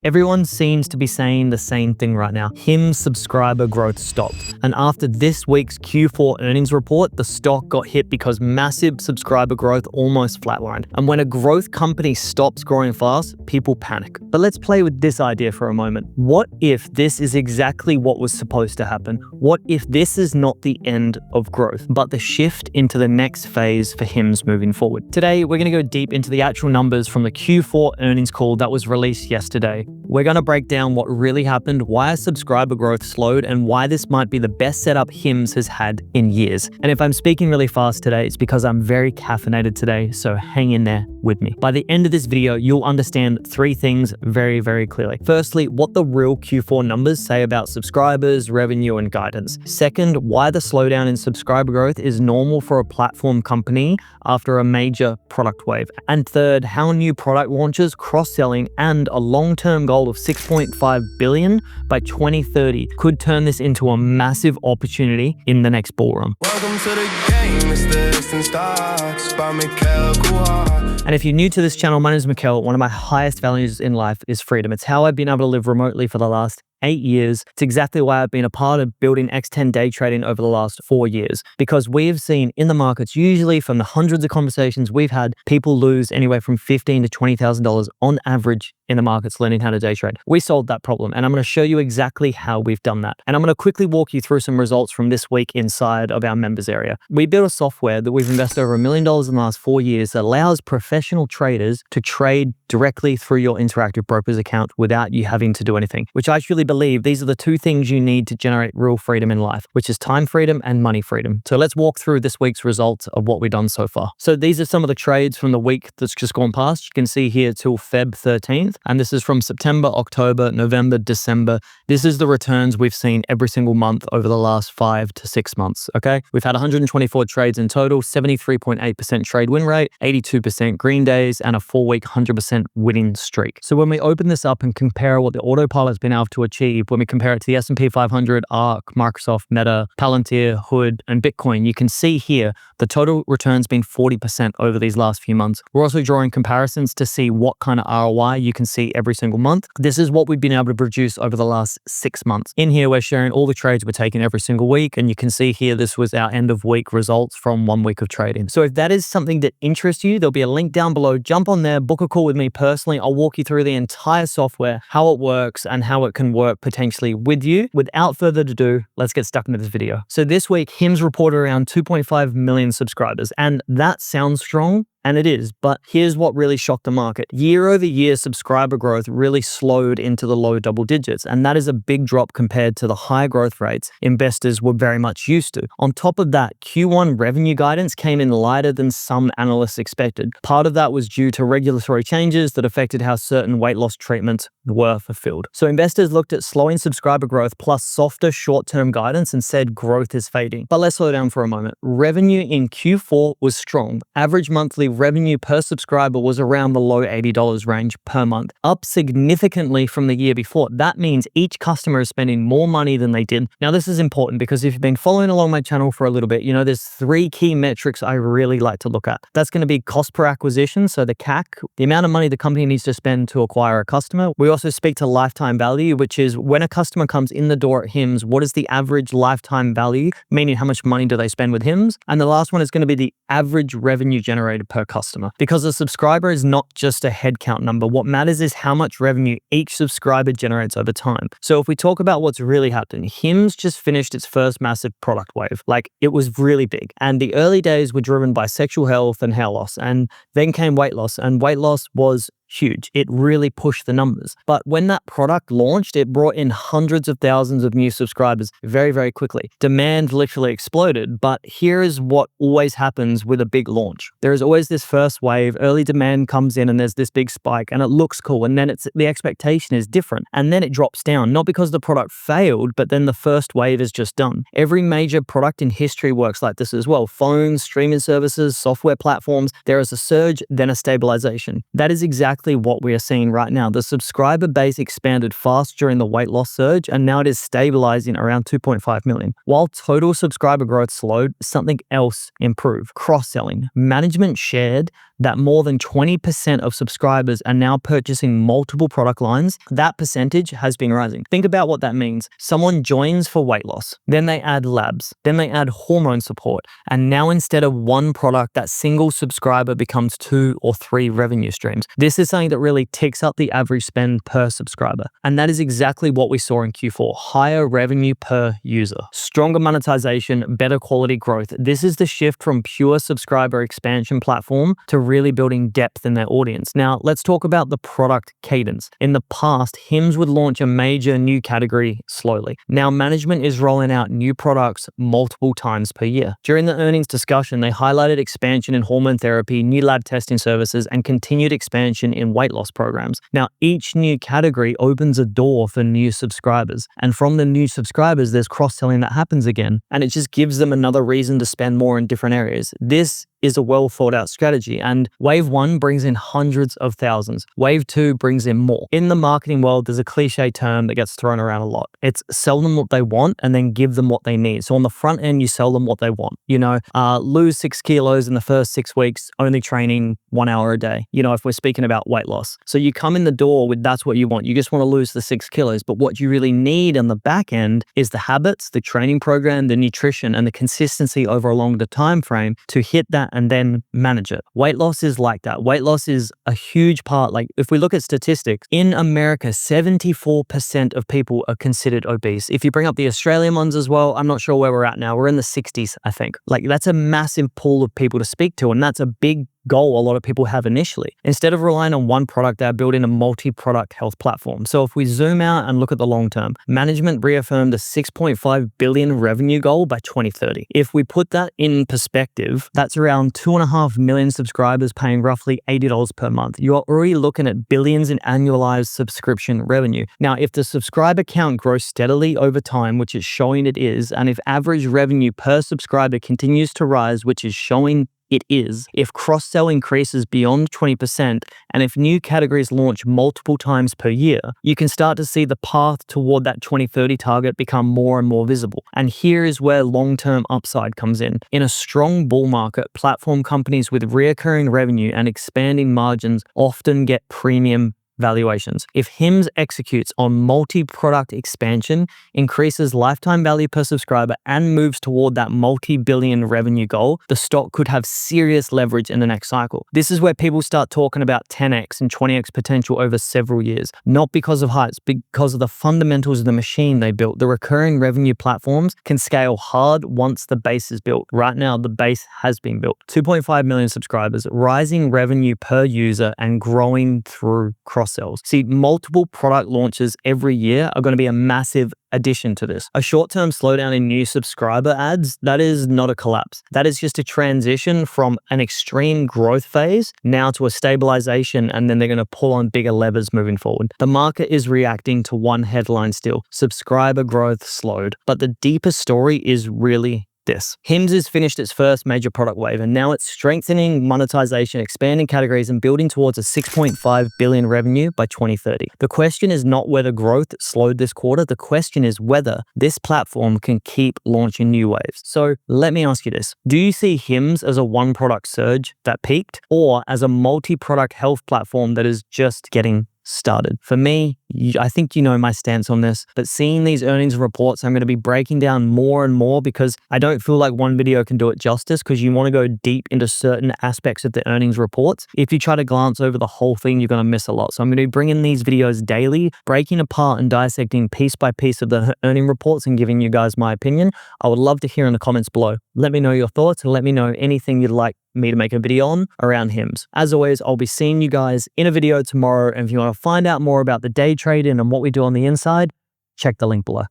Everyone seems to be saying the same thing right now. HIMS subscriber growth stopped. And after this week's Q4 earnings report, the stock got hit because massive subscriber growth almost flatlined. And when a growth company stops growing fast, people panic. But let's play with this idea for a moment. What if this is exactly what was supposed to happen? What if this is not the end of growth, but the shift into the next phase for HIMS moving forward? Today, we're going to go deep into the actual numbers from the Q4 earnings call that was released yesterday. We're going to break down what really happened, why our subscriber growth slowed, and why this might be the best setup HIMS has had in years. And if I'm speaking really fast today, it's because I'm very caffeinated today, so hang in there with me. By the end of this video, you'll understand three things very, very clearly. Firstly, what the real Q4 numbers say about subscribers, revenue, and guidance. Second, why the slowdown in subscriber growth is normal for a platform company after a major product wave. And third, how new product launches, cross-selling, and a long-term goal of 6.5 billion by 2030 could turn this into a massive opportunity in the next bull run. Welcome to the game, it's the Eastern Stars by Mikhail Kuhar. And if you're new to this channel, my name is Mikhail. One of my highest values in life is freedom. It's how I've been able to live remotely for the last 8 years. It's exactly why I've been a part of building X10 day trading over the last 4 years, because we've seen in the markets, usually from the hundreds of conversations we've had, people lose anywhere from $15,000 to $20,000 on average in the markets learning how to day trade. We solved that problem, and I'm going to show you exactly how we've done that. And I'm going to quickly walk you through some results from this week inside of our members area. We built a software that we've invested over $1 million in the last 4 years that allows professional traders to trade directly through your Interactive Brokers account without you having to do anything, which I truly believe these are the two things you need to generate real freedom in life, which is time freedom and money freedom. So let's walk through this week's results of what we've done so far. So these are some of the trades from the week that's just gone past. You can see here till Feb 13th. And this is from September, October, November, December. This is the returns we've seen every single month over the last 5 to 6 months, okay? We've had 124 trades in total, 73.8% trade win rate, 82% green days, and a 4-week 100% winning streak. So when we open this up and compare what the AutoPilot's been able to achieve, when we compare it to the S&P 500, ARK, Microsoft, Meta, Palantir, Hood, and Bitcoin, you can see here the total return's been 40% over these last few months. We're also drawing comparisons to see what kind of ROI you can see every single month. This is what we've been able to produce over the last 6 months. In here, we're sharing all the trades we're taking every single week, and you can see here this was our end of week results from 1 week of trading. So if that is something that interests you, there'll be a link down below. Jump on there, book a call with me personally. I'll walk you through the entire software, how it works, and how it can work potentially with you. Without further ado, let's get stuck into this video. So this week, HIMS reported around 2.5 million subscribers, and that sounds strong. And it is, but here's what really shocked the market. Year over year, subscriber growth really slowed into the low double digits, and that is a big drop compared to the high growth rates investors were very much used to. On top of that, Q1 revenue guidance came in lighter than some analysts expected. Part of that was due to regulatory changes that affected how certain weight loss treatments were fulfilled. So investors looked at slowing subscriber growth plus softer short-term guidance and said growth is fading. But let's slow down for a moment. Revenue in Q4 was strong. Average monthly revenue per subscriber was around the low $80 range per month, up significantly from the year before. That means each customer is spending more money than they did. Now, this is important because if you've been following along my channel for a little bit, you know there's 3 key metrics I really like to look at. That's going to be cost per acquisition, so the CAC, the amount of money the company needs to spend to acquire a customer. We also speak to lifetime value, which is when a customer comes in the door at HIMS, what is the average lifetime value, meaning how much money do they spend with HIMS? And the last one is going to be the average revenue generated per customer. Because a subscriber is not just a headcount number. What matters is how much revenue each subscriber generates over time. So if we talk about what's really happened, HIMS just finished its first massive product wave. Like, it was really big. And the early days were driven by sexual health and hair loss. And then came weight loss. And weight loss was huge. It really pushed the numbers. But when that product launched, it brought in hundreds of thousands of new subscribers very, very quickly. Demand literally exploded. But here is what always happens with a big launch. There is always this first wave, early demand comes in and there's this big spike and it looks cool. And then the expectation is different. And then it drops down, not because the product failed, but then the first wave is just done. Every major product in history works like this as well. Phones, streaming services, software platforms. There is a surge, then a stabilization. That is exactly exactly what we are seeing right now. The subscriber base expanded fast during the weight loss surge, and now it is stabilizing around 2.5 million. While total subscriber growth slowed, something else improved: cross-selling. Management shared that more than 20% of subscribers are now purchasing multiple product lines. That percentage has been rising. Think about what that means. Someone joins for weight loss, then they add labs, then they add hormone support, and now instead of one product, that single subscriber becomes 2 or 3 revenue streams. This is something that really ticks up the average spend per subscriber. And that is exactly what we saw in Q4: higher revenue per user, stronger monetization, better quality growth. This is the shift from pure subscriber expansion platform to really building depth in their audience. Now, let's talk about the product cadence. In the past, HIMS would launch a major new category slowly. Now, management is rolling out new products multiple times per year. During the earnings discussion, they highlighted expansion in hormone therapy, new lab testing services, and continued expansion in weight loss programs. Now, each new category opens a door for new subscribers. And from the new subscribers, there's cross-selling that happens again. And it just gives them another reason to spend more in different areas. This is a well thought out strategy, and wave 1 brings in hundreds of thousands. Wave 2 brings in more. In the marketing world, there's a cliche term that gets thrown around a lot. It's sell them what they want and then give them what they need. So on the front end, you sell them what they want. Lose 6 kilos in the first 6 weeks, only training 1 hour a day. If we're speaking about weight loss. So you come in the door with that's what you want. You just want to lose the 6 kilos. But what you really need on the back end is the habits, the training program, the nutrition, and the consistency over a longer time frame to hit that and then manage it. Weight loss is like that. Weight loss is a huge part. Like if we look at statistics, in America, 74% of people are considered obese. If you bring up the Australian ones as well, I'm not sure where we're at now. We're in the 60s, I think. Like that's a massive pool of people to speak to, and that's a big goal a lot of people have initially. Instead of relying on one product, they're building a multi-product health platform. So if we zoom out and look at the long term, management reaffirmed a 6.5 billion revenue goal by 2030. If we put that in perspective, that's around 2.5 million subscribers paying roughly $80 per month. You're already looking at billions in annualized subscription revenue. Now, if the subscriber count grows steadily over time, which is showing it is, and if average revenue per subscriber continues to rise, which is showing it is, if cross-sell increases beyond 20%, and if new categories launch multiple times per year, you can start to see the path toward that 2030 target become more and more visible. And here is where long-term upside comes in. In a strong bull market, platform companies with recurring revenue and expanding margins often get premium valuations. If HIMS executes on multi-product expansion, increases lifetime value per subscriber, and moves toward that multi-billion revenue goal, the stock could have serious leverage in the next cycle. This is where people start talking about 10x and 20x potential over several years, not because of heights, because of the fundamentals of the machine they built. The recurring revenue platforms can scale hard once the base is built. Right now, the base has been built. 2.5 million subscribers, rising revenue per user, and growing through cross-sells. See, multiple product launches every year are going to be a massive addition to this. A short-term slowdown in new subscriber adds, that is not a collapse. That is just a transition from an extreme growth phase now to a stabilization, and then they're going to pull on bigger levers moving forward. The market is reacting to one headline still. Subscriber growth slowed. But the deeper story is really this. HIMS has finished its first major product wave, and now it's strengthening monetization, expanding categories, and building towards a 6.5 billion revenue by 2030. The question is not whether growth slowed this quarter. The question is whether this platform can keep launching new waves. So let me ask you this. Do you see HIMS as a one-product surge that peaked, or as a multi-product health platform that is just getting started? For me, I think you know my stance on this, but seeing these earnings reports, I'm going to be breaking down more and more because I don't feel like one video can do it justice, because you want to go deep into certain aspects of the earnings reports. If you try to glance over the whole thing, you're going to miss a lot. So I'm going to be bringing these videos daily, breaking apart and dissecting piece by piece of the earning reports and giving you guys my opinion. I would love to hear in the comments below. Let me know your thoughts and let me know anything you'd like me to make a video on around HIMS. As always, I'll be seeing you guys in a video tomorrow. And if you want to find out more about the day trading and what we do on the inside, check the link below.